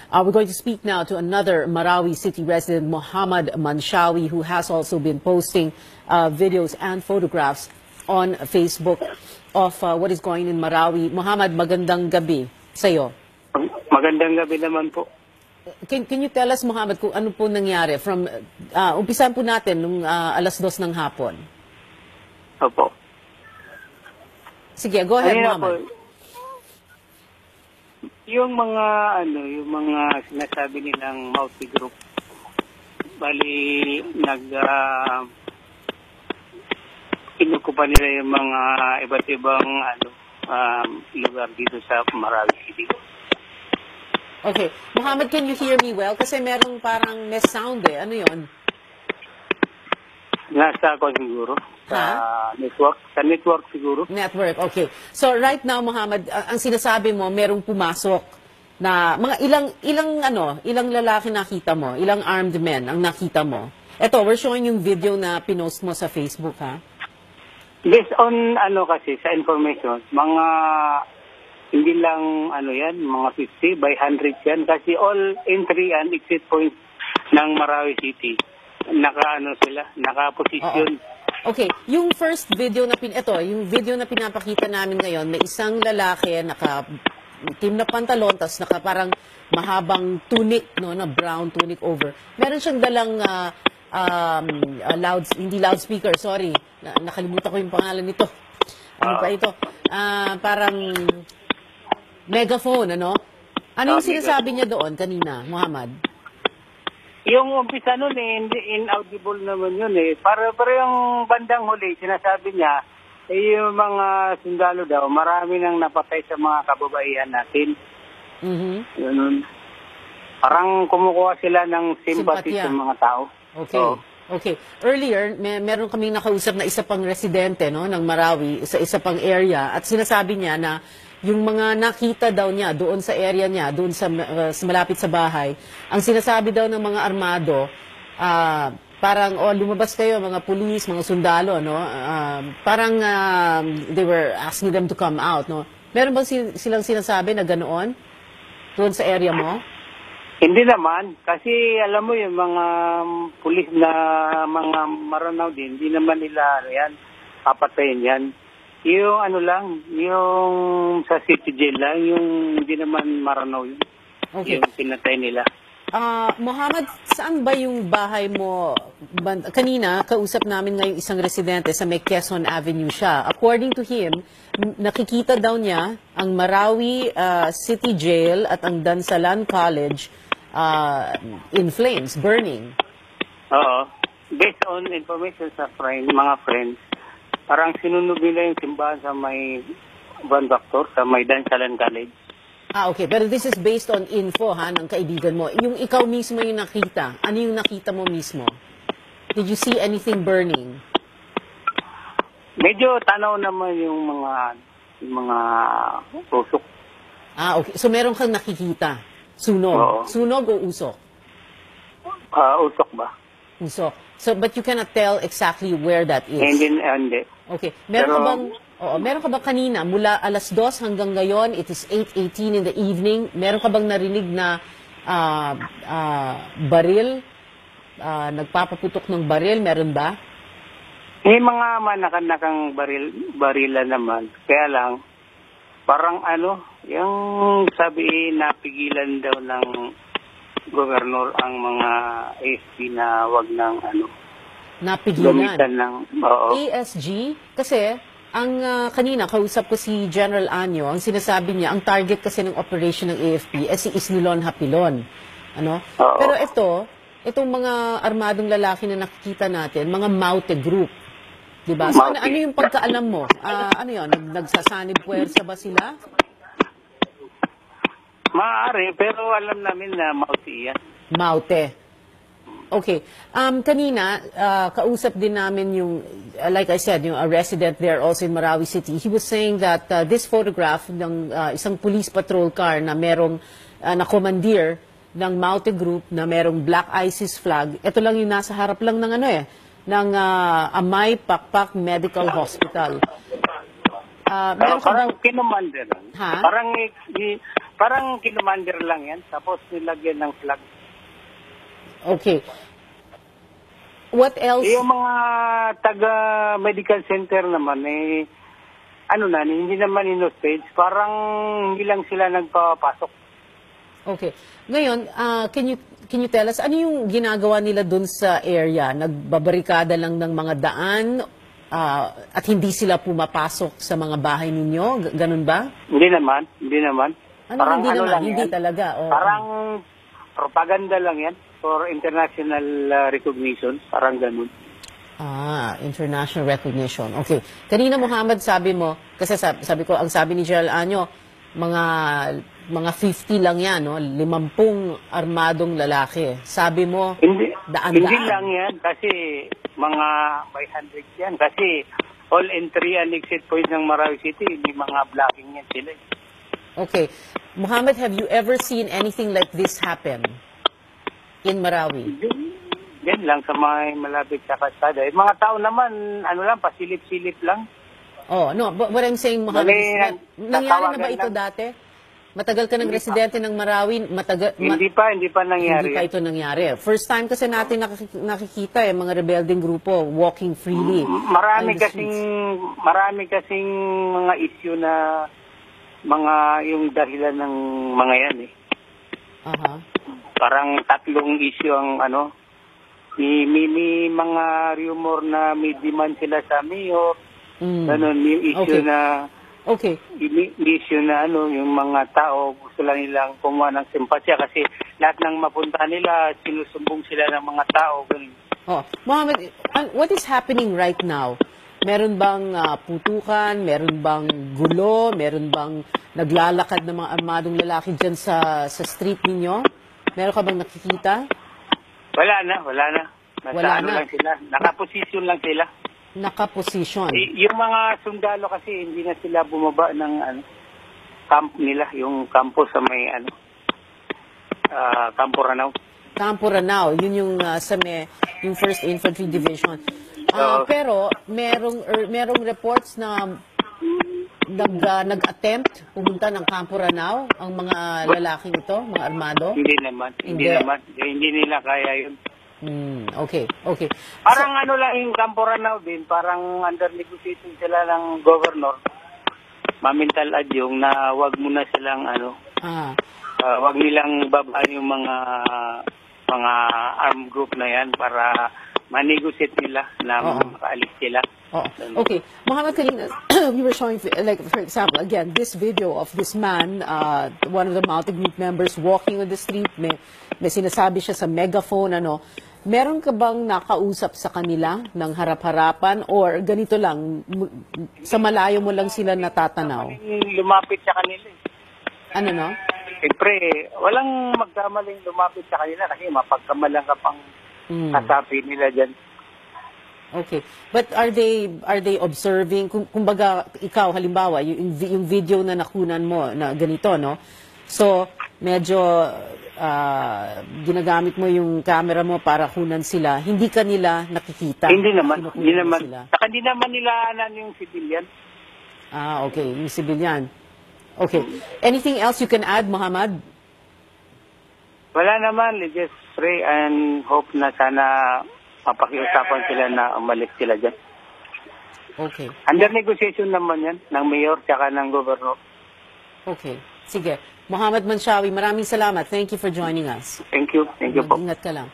We're going to speak now to another Marawi City resident, Muhammad Manshawi, who has also been posting videos and photographs on Facebook of what is going in Marawi. Muhammad, magandang gabi sa'yo. Magandang gabi naman po. Can you tell us, Muhammad, kung ano po nangyari? From umpisan po natin nung 2:00 ng hapon. Opo. Sige, go ahead, Muhammad. Po, yung mga sinasabi nilang multi-group, bali kinukupa nila yung mga iba't ibang lugar dito sa Marawi City. Okay. Muhammad, can you hear me well? Kasi merong parang may sound eh. Ano yun? Nasa ako siguro. Sa network siguro. Network, okay. So right now, Muhammad, ang sinasabi mo, merong pumasok na mga ilang lalaki nakita mo, ilang armed men ang nakita mo. Ito, we're showing yung video na pinost mo sa Facebook, ha? Based on kasi sa information, mga hindi lang yan, mga 50 by 100 yan kasi all entry and exit points ng Marawi City naka-position. Okay, yung first video na yung video na pinapakita namin ngayon, may isang lalaki naka-team na pantalon, tapos parang mahabang tunic, no, na brown tunic over. Meron siyang dalang hindi loudspeaker, sorry. Nakalimutan ko yung pangalan nito. Ano pa ito? Parang megaphone, ano? Ano yung sinasabi niya doon kanina, Muhammad? Yung umpisa nun hindi inaudible naman yun Para yung bandang huli, sinasabi niya, yung mga sundalo daw, marami nang napatay sa mga kababaihan natin. Yun. Parang kumukuha sila ng sympathy sa mga tao. Okay. So, okay. Earlier, meron kaming nakausap na isa pang residente, no, ng Marawi, sa isa pang area, at sinasabi niya na yung mga nakita daw niya doon sa area niya, doon sa malapit sa bahay, ang sinasabi daw ng mga armado, parang, lumabas kayo, mga pulis, mga sundalo, no? Parang they were asking them to come out, no? Meron ba silang sinasabi na ganoon doon sa area mo? Hindi naman, kasi alam mo yung mga pulis na mga Maranao din, hindi naman nila papatayin yan. Yung yung sa city jail lang, yung hindi naman Maranao yun. Okay. Yung pinatay nila. Muhammad, saan ba yung bahay mo? Kanina, kausap namin ngayong isang residente sa may Quezon Avenue siya. According to him, nakikita daw niya ang Marawi City Jail at ang Dansalan College in flames, burning. Oo. Based on information sa mga friends, parang sinunog nila yung simbahan sa may Van Doctor, sa may Dansalan College. Okay. Pero this is based on info, ng kaibigan mo. Yung ikaw mismo yung nakita, ano yung nakita mo mismo? Did you see anything burning? Medyo tanaw naman yung mga usok. Okay. So meron kang nakikita? Sunog? Oo. Sunog o usok? Usok ba? Usok. So, but you cannot tell exactly where that is? Hindi. Okay. Meron ka bang kanina, mula 2:00 hanggang ngayon, it is 8:18 in the evening, meron ka bang narinig na baril? Nagpapaputok ng baril, meron ba? May mga manakanakang barila naman. Kaya lang, parang yung sabi napigilan daw ng gobernador ang mga ASG na wag ng napigilan oo. ASG kasi ang kanina kausap ko si General Anyo, ang sinasabi niya ang target kasi ng operation ng AFP si Isnilon Hapilon, pero itong mga armadong lalaki na nakikita natin, mga Maute group, di ba? So ano yung pagkaalam mo? Nagsasanib puwersa ba sila? Maaari, pero alam namin na Maute yan. Maute. Okay. Kanina, kausap din namin yung, like I said, yung a resident there also in Marawi City. He was saying that this photograph ng isang police patrol car na merong na commandeer ng Maute Group na merong Black ISIS flag, ito lang yung nasa harap lang ng ng Amay Pakpak Medical Hospital. Parang kinumander. Parang Parang kinumander lang yan, tapos nilagyan ng flag. Okay. What else? Yung mga taga-medical center naman, hindi naman in-stage, parang hindi lang sila nagpapasok. Okay. Ngayon, can you tell us, ano yung ginagawa nila dun sa area? Nagbabarikada lang ng mga daan at hindi sila pumapasok sa mga bahay ninyo? Ganun ba? Hindi naman. Ano, Parang hindi naman? lang Hindi yan. talaga. Oo. Parang propaganda lang yan for international recognition. Parang ganun. International recognition. Okay. Kanina, Muhammad, sabi mo, kasi sabi ko, ang sabi ni Gerald Año, mga 50 lang yan, no? 50 armadong lalaki. Sabi mo, Hindi daan-daan. lang yan kasi mga 500 yan. Kasi all entry and exit points ng Marawi City, may mga blocking yan sila. Okay. Muhammad, have you ever seen anything like this happen in Marawi? Yan lang sa mga malapit sa kalsada. Mga tao naman, pasilip-silip lang. Oh, no, but what I'm saying, Muhammad, Mali, nangyari na ba tatawagan ito lang. dati? Matagal ka ng residente ng Marawi, Hindi pa nangyari. Hindi pa ito nangyari. First time kasi natin nakikita mga rebelding grupo walking freely. Marami on the streets. kasing mga issue na yung dahilan ng mga yan Aha. Parang 3 issue ang may mga rumor na may demand sila sa mayor. Ganun, yung issue Okay. Okay. issue na yung mga tao gusto lang nilang kumuha ng simpatya kasi lahat ng mapunta nila sinusumbong sila ng mga tao. Ganun. Oh, Mohammed, what is happening right now? Meron bang putukan? Meron bang gulo? Meron bang naglalakad ng mga armadong lalaki dyan sa street ninyo? Meron ka bang nakikita? Wala na. Wala na. Lang sila. Nakaposisyon lang sila. Nakaposisyon. Yung mga sundalo kasi hindi na sila bumaba ng camp nila, yung campo sa may Campo Ranao. Campo Ranao, yun yung yung 1st Infantry Division. Pero merong reports na nag-attempt pumunta ng Campo Ranao ang mga lalaking ito, mga armado? Hindi naman. Hindi nila kaya yun. Okay. Parang lang yung Campo Ranao din, parang under negotiation sila ng governor, Mamintal Adyong, na wag muna silang wag nilang babaan yung mga armed group na yan para ma-negotiate nila na makaalis sila. Okay. Muhammad, kanina, we were showing, like, for example, again, this video of this man, one of the Mounted Group members walking on the street, may sinasabi siya sa megaphone, meron ka bang nakausap sa kanila ng harap-harapan or ganito lang, sa malayo mo lang sila natatanaw? Lumapit sa kanila. Ano, no? Siyempre, walang magkamaling lumapit sa kanila kasi mapagkamalang ka pang kasapi nila dyan. Okay. But are they observing, kumbaga ikaw halimbawa yung video na nakunan mo na ganito, no? So medyo ginagamit mo yung camera mo para kunan sila. Hindi ka nila nakikita. Hindi naman. Sila. Saka hindi naman nila yung civilian. Okay, yung civilian. Okay. Anything else you can add, Muhammad? Wala naman. Let's just pray and hope na sana mapakiusapan sila na umalis sila dyan. Okay. Under negotiation naman yan, ng mayor tsaka ng governor. Okay. Sige. Muhammad Manshawi, maraming salamat. Thank you for joining us. Thank you. Thank you po. Mag-ingat ka lang.